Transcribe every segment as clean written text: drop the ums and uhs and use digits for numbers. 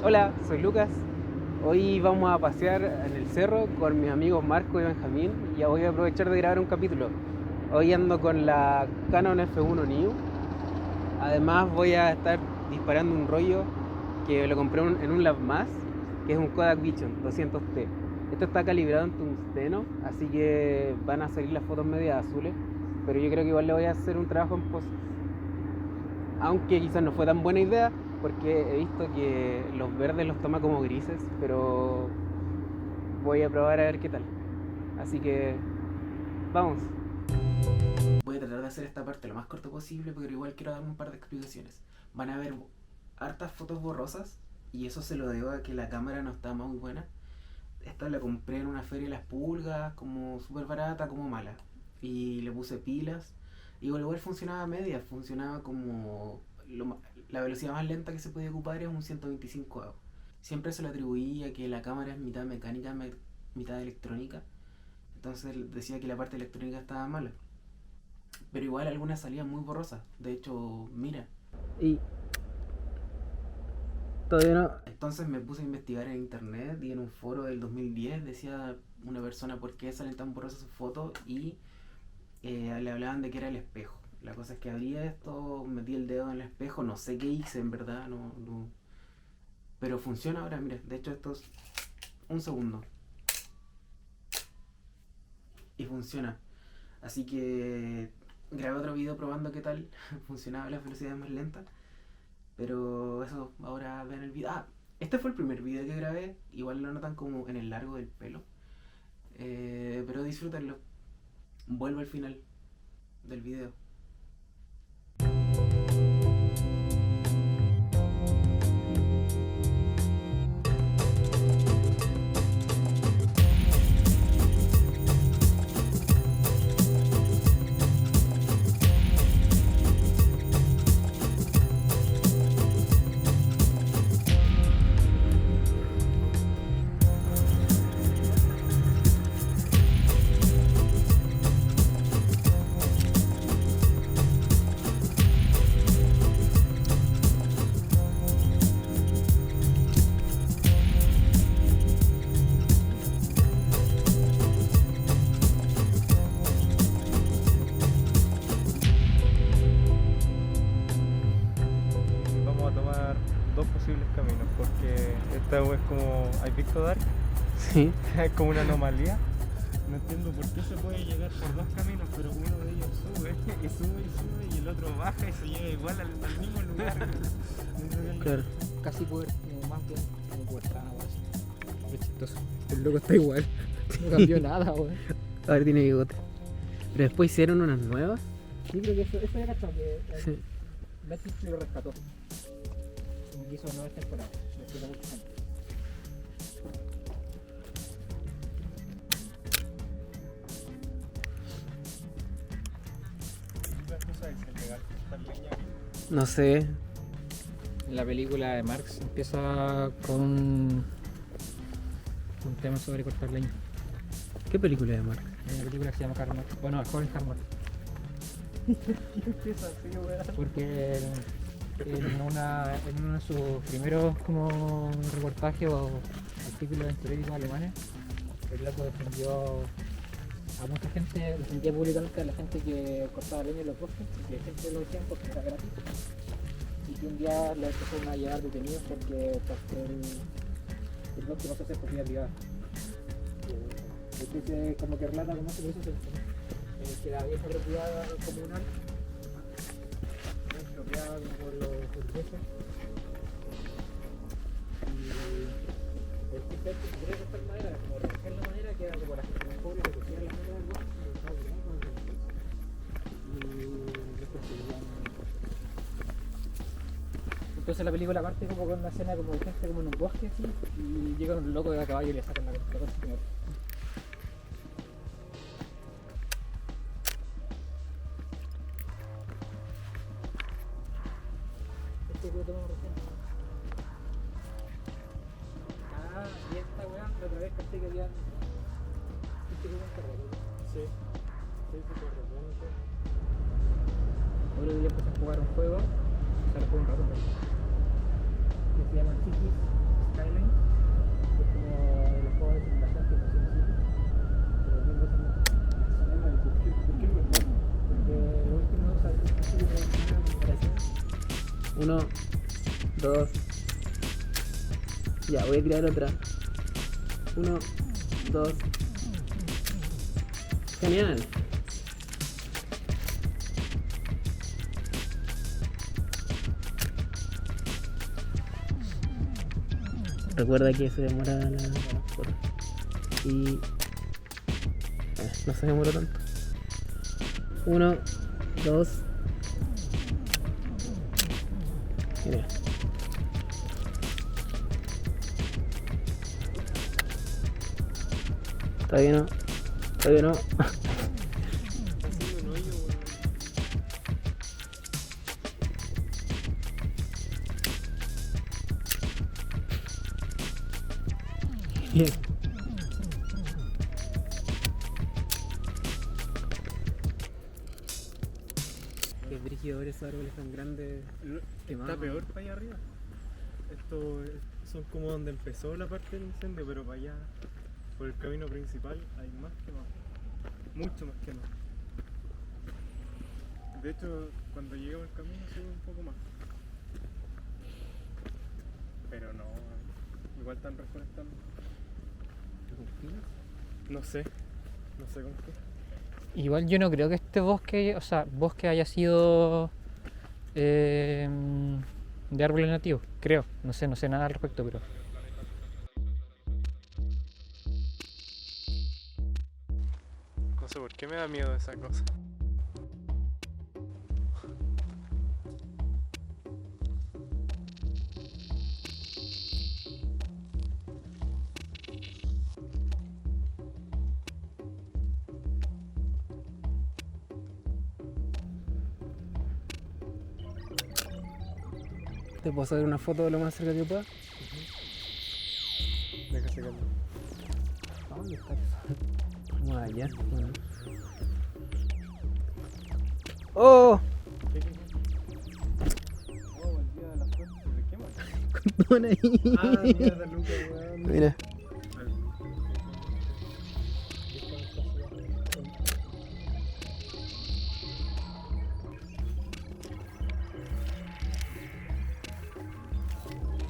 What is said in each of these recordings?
Hola, soy Lucas. Hoy vamos a pasear en el cerro con mis amigos Marco y Benjamín y voy a aprovechar de grabar un capítulo. Hoy ando con la Canon F1 New. Además voy a estar disparando un rollo que lo compré en un Lab Más, que es un Kodak Vision 200T. Esto está calibrado en tungsteno, así que van a salir las fotos medias azules, pero yo creo que igual le voy a hacer un trabajo en post. Aunque quizás no fue tan buena idea, porque he visto que los verdes los toma como grises, pero voy a probar a ver qué tal. Así que vamos. Voy a tratar de hacer esta parte lo más corto posible, pero igual quiero dar un par de explicaciones. Van a haber hartas fotos borrosas y eso se lo debo a que la cámara no está muy buena. Esta la compré en una feria de las pulgas, como súper barata, como mala. Y le puse pilas. Y igual funcionaba a media, funcionaba como la velocidad más lenta que se podía ocupar es un 125 Siempre se lo atribuía a que la cámara es mitad mecánica, mitad electrónica. Entonces decía que la parte electrónica estaba mala. Pero igual algunas salían muy borrosas. De hecho, mira. Y todavía no. Entonces me puse a investigar en internet y en un foro del 2010 decía una persona por qué salen tan borrosas sus fotos y le hablaban de que era el espejo. La cosa es que abría esto, metí el dedo en el espejo, no sé qué hice en verdad, no. Pero funciona ahora, mira, de hecho esto es un segundo. Y funciona. Así que grabé otro video probando qué tal funcionaba a las velocidades más lentas. Pero eso, ahora ven el video. Este fue el primer video que grabé. Igual lo notan como en el largo del pelo. Pero disfrútenlo. Vuelvo al final del video. Vamos a tomar dos posibles caminos porque esta es como, ¿has visto Dark? Sí. Es como una anomalía. No entiendo por qué se puede llegar por dos caminos, pero uno de ellos sube y sube y sube y el otro baja y se llega igual al mismo lugar. Claro. Casi más bien como puertana o así. Es chistoso. El loco está igual. No cambió nada, weón. Ahora tiene bigote. Pero después hicieron unas nuevas. Yo creo que eso ya cachado que Sí. Netflix lo rescató. Como que hizo nuevas temporadas. Lo explica mucha gente. No sé. En la película de Marx empieza con un tema sobre cortar leña. ¿Qué película de Mark? Hay una película que se llama Karl Marx. Bueno, el joven Karl Marx. Empieza así, weón. Porque en uno de sus primeros como reportajes o artículos en periódicos alemanes, el loco defendió a mucha gente, defendía públicamente a la gente que cortaba leña en los bosques, y que siempre lo decían porque era gratis, y que un día lo empezaron a llevar detenidos porque el bosque pasó a ser propiedad privada. Entonces como que relata cómo ese proceso que la vieja propiedad comunal expropiada por los burgueses, y el tipo que quería cortar madera, como recoger la madera, que era como la gente más pobre que cogía la madera del bosque y lo estaba tirando con el bosque. Y después se iban. Entonces la película parte como con una escena como de gente como en un bosque así, y llega un loco de a caballo y le sacan la concha. Este que tomamos recién. Y esta weá, la otra vez caché que había. Este que un carrete. Sí, sí, recuerdo. Otro día empecé a jugar un juego, o sea, lo jugué un rato, pero que se llama Chiquis, Skyline, que es como los juegos de simulación que no son City, pero mil veces mejor. ¿Por qué mejor? Porque lo último, o sea, tiene una comparación. 1, 2. Ya, voy a tirar otra. 1, 2. Genial. Recuerda que se demora la foto. Y no se demoró tanto. 1, 2. Genial. Todavía no. Todavía no. Está haciendo un hoyo, weón. Bien. Qué brígido ver esos árboles tan grandes. Está Quemado. peor para allá arriba. Esto son como donde empezó la parte del incendio, pero para allá, por el camino principal, hay más quemado. Mucho más quemado. De hecho, cuando llegamos al camino sube un poco más. Pero no, igual están reforestando. No sé con qué. Igual yo no creo que este bosque, o sea, bosque haya sido de árboles nativos, creo. No sé nada al respecto, pero No sé por qué me da miedo esa cosa. ¿Te puedo hacer una foto de lo más cerca que pueda? Deja secarlo. ¿Dónde está eso? Vamos allá. Bueno. ¡Oh! Oh, el día de las flores se quema. Condón ahí. Ah, mierda, Luca, weón. Mira.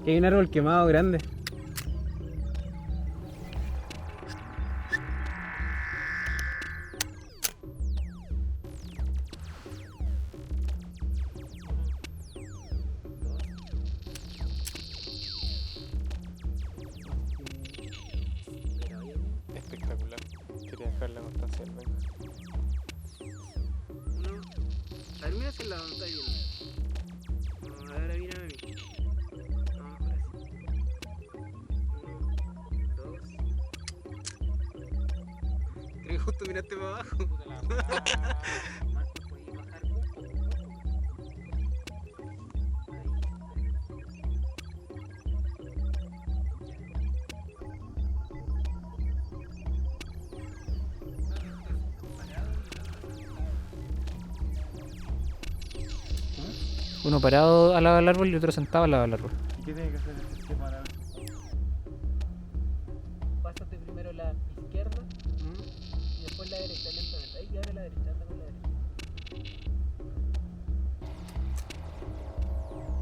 Que hay un árbol quemado grande. Espectacular. Quería dejar la constancia del venga. A ver, mira si la está viendo. Ahora mira a mí. Vamos por así. 1, 2. Creo que justo miraste para abajo. Marco, ¿puedes bajar un poco? uno parado al lado del árbol y otro sentado al lado del árbol. ¿Y qué tiene que hacer este para ver? Pásate primero la izquierda y después la derecha lentamente. Ahí abre la derecha, anda con la derecha.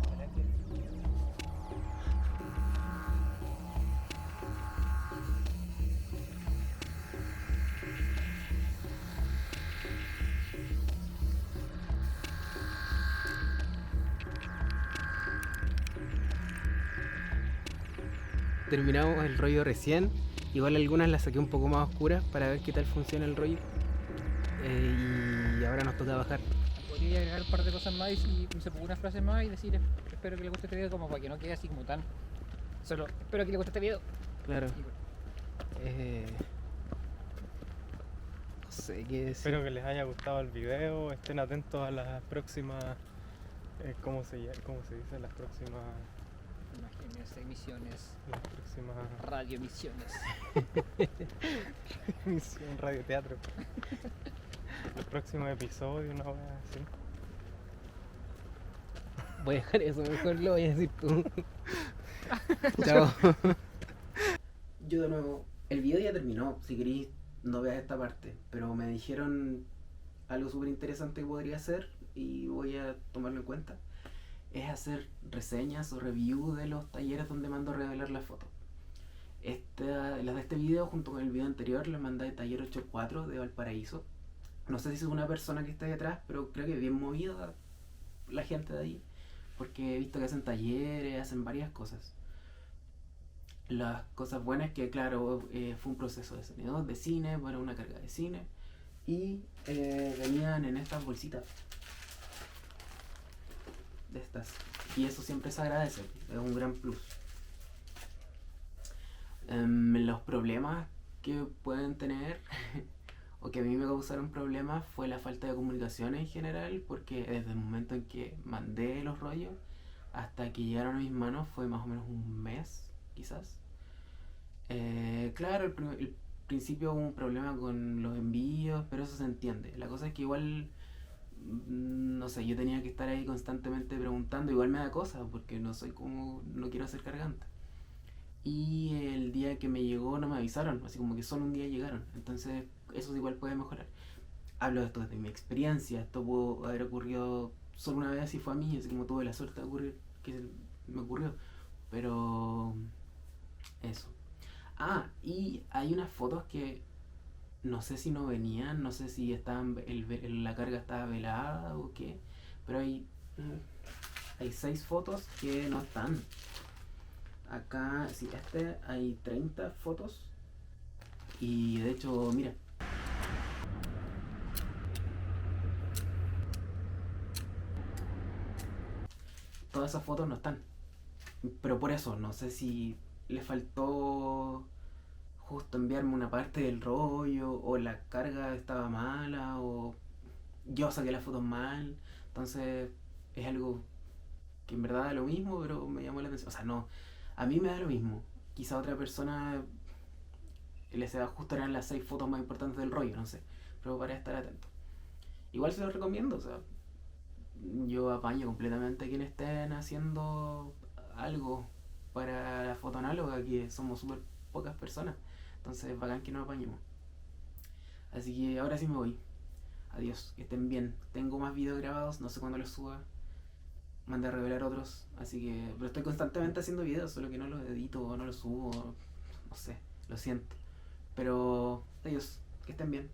Ojalá que- Terminamos el rollo recién. Igual algunas las saqué un poco más oscuras para ver qué tal funciona el rollo. Y ahora nos toca bajar. Podría agregar un par de cosas más y se pongo una frase más y decir espero que le guste este video como para que no quede así como tan. Solo espero que le guste este video. Claro. No sé qué decir. Espero que les haya gustado el video. Estén atentos a las próximas. ¿Cómo se dice? Las próximas. Imágenes, emisiones, Las próximas. radioemisiones. Emisión, radioteatro. Los próximos episodios, una wea así. Voy a dejar eso, mejor lo voy a decir tú. Chao. Yo de nuevo, el video ya terminó, si queréis no veas esta parte, pero me dijeron algo súper interesante que podría hacer y voy a tomarlo en cuenta. Es hacer reseñas o reviews de los talleres donde mando a revelar las fotos. Las de este video junto con el video anterior las mandé de Taller 84 de Valparaíso. No sé si es una persona que está detrás, pero creo que bien movida la gente de ahí, porque he visto que hacen talleres, hacen varias cosas. Las cosas buenas es que, claro, fue un proceso de sonido de cine para una carga de cine y venían en estas bolsitas de estas, y eso siempre se agradece, es un gran plus. Los problemas que pueden tener o que a mí me causaron problemas fue la falta de comunicación en general, porque desde el momento en que mandé los rollos hasta que llegaron a mis manos fue más o menos un mes, quizás. Claro, el principio hubo un problema con los envíos, pero eso se entiende. La cosa es que igual, no sé, yo tenía que estar ahí constantemente preguntando, igual me da cosa, porque no soy como, no quiero ser cargante. Y el día que me llegó no me avisaron, así como que solo un día llegaron, entonces eso igual puede mejorar. Hablo de esto desde mi experiencia, esto pudo haber ocurrido solo una vez y fue a mí, así como tuve la suerte de ocurrir, que me ocurrió, pero eso. Ah, y hay unas fotos que no sé si no venían, no sé si estaban, la carga estaba velada o qué, pero hay 6 fotos que no están. Acá, sí, hay 30 fotos y de hecho, mira, todas esas fotos no están. Pero por eso, no sé si le faltó justo enviarme una parte del rollo o la carga estaba mala o yo saqué las fotos mal. Entonces es algo que en verdad da lo mismo, pero me llamó la atención. O sea, no, a mí me da lo mismo. Quizá a otra persona les va a justo eran las 6 fotos más importantes del rollo, no sé. Pero para estar atento. Igual se los recomiendo, o sea, yo apaño completamente a quienes estén haciendo algo para la foto análoga, que somos súper pocas personas. Entonces, bacán que nos apañemos. Así que ahora sí me voy. Adiós, que estén bien. Tengo más videos grabados, no sé cuándo los suba. Mandé a revelar otros, así que. Pero estoy constantemente haciendo videos, solo que no los edito o no los subo. No sé, lo siento. Pero, adiós, que estén bien.